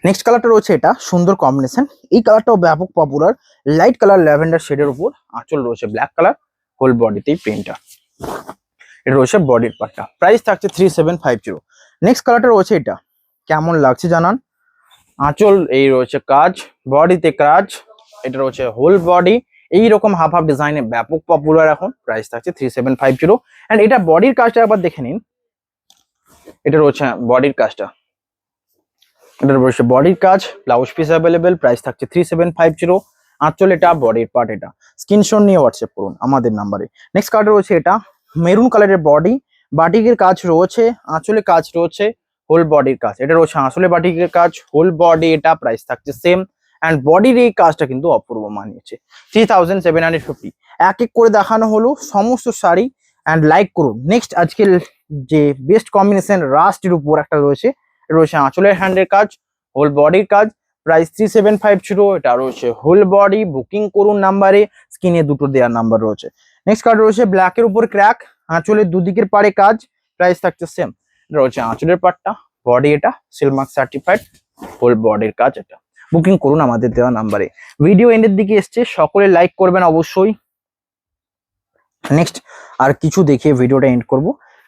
নেক্সট কালারটা রয়েছে এটা সুন্দর কম্বিনেশন। এই কালারটাও ব্যাপক পপুলার, লাইট কালার ল্যাভেন্ডার শেডের উপর আঁচল রয়েছে ব্ল্যাক কালার, হোল বডিতেই প্রিন্টটা। এটা রয়েছে বডির পার্টটা, প্রাইস থাকছে 3750। নেক্সট কালারটা রয়েছে এটা, কেমন লাগছে জানান। আঁচল এই রয়েছে কাজ, বডিতে কাজ, এটা রয়েছে হোল বডি। এইরকম হাফ হাফ ডিজাইনে ব্যাপক পপুলার এখন। প্রাইস থাকছে 3750। এন্ড এটা বডির কাজটা একবার দেখে নিন। এটা রয়েছে বডির কাজটা, এটা রয়েছে বডির কাজ, ব্লাউজ পিস অ্যাভেলেবেল। প্রাইস থাকছে 3750। আঁচল এটা, বডির পার্ট এটা। স্ক্রিনশট নিয়ে হোয়াটসঅ্যাপ করুন আমাদের নাম্বারে। নেক্সট কালার রয়েছে এটা মেরুন কালারের বডি, বাটিকের কাজ রয়েছে, আঁচলে কাজ রয়েছে, হোল বডির কাজ। এটা রয়েছে আঁচলে বাটিকের কাজ, হোল বডি এটা। প্রাইস থাকছে সেম। অ্যান্ড বডির এই কাজটা কিন্তু অপূর্ব মানিয়েছে। 3750। এক এক করে দেখানো হলো সমস্ত শাড়ি। অ্যান্ড লাইক করুন। নেক্সট আজকের যে বেস্ট কম্বিনেশন রাস্টের উপর একটা রয়েছে, রয়েছে আঁচলের হ্যান্ডের কাজ, হোল বডির কাজ। প্রাইস 3750। এটা রয়েছে হোল বডি। বুকিং করুন নাম্বারে, স্ক্রিনে দুটো দেওয়ার নাম্বার রয়েছে। নেক্সট কার্ড রয়েছে ব্ল্যাকের উপর ক্র্যাক, আঁচলের দুদিকের পারে কাজ। প্রাইস থাকছে সেম। এটা রয়েছে আঁচলের পাটটা, বডি এটা সিলমার্ক সার্টিফাইড, হোল বডির কাজ এটা। বুকিং করুন আমাদের দেওয়া নাম্বারে। ভিডিও এন্ডের দিকে এসছে, সকলে লাইক করবেন অবশ্যই। নেক্সট আর কিছু দেখিয়ে ভিডিওটা এন্ড করব।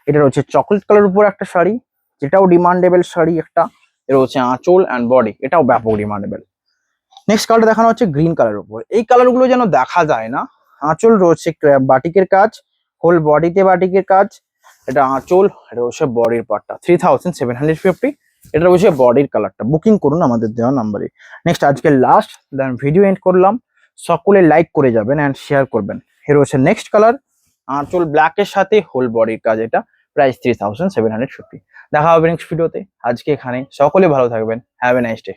এটা রয়েছে চকলেট কালার উপর একটা শাড়ি, যেটাও ডিমান্ডেবল শাড়ি একটা। এটা হচ্ছে আঁচল অ্যান্ড বডি, এটাও ব্যাপক ডিমান্ডেবল। নেক্সট কালারটা দেখানো হচ্ছে গ্রিন কালার উপর। এই কালার গুলো যেন দেখা যায় না। আঁচল রয়েছে বাটিকের কাজ, হোল বডিতে বাটিকের কাজ। এটা আঁচল, এটা হচ্ছে বডির পার্টটা। 3750। এটা রয়েছে বডির কালারটা। বুকিং করুন আমাদের দেওয়া নাম্বারে। নেক্সট আজকে লাস্ট, দেন ভিডিও এন্ড করলাম। সকলে লাইক করে যাবেন অ্যান্ড শেয়ার করবেন। এটা হচ্ছে নেক্সট কালার, আঁচল ব্ল্যাকের সাথে হোল বডির কাজ এটা। প্রাইস 3750। দেখা হবে নেক্সট ভিডিওতে। আজকে এখানে সকলে ভালো থাকবেন। Have a nice day.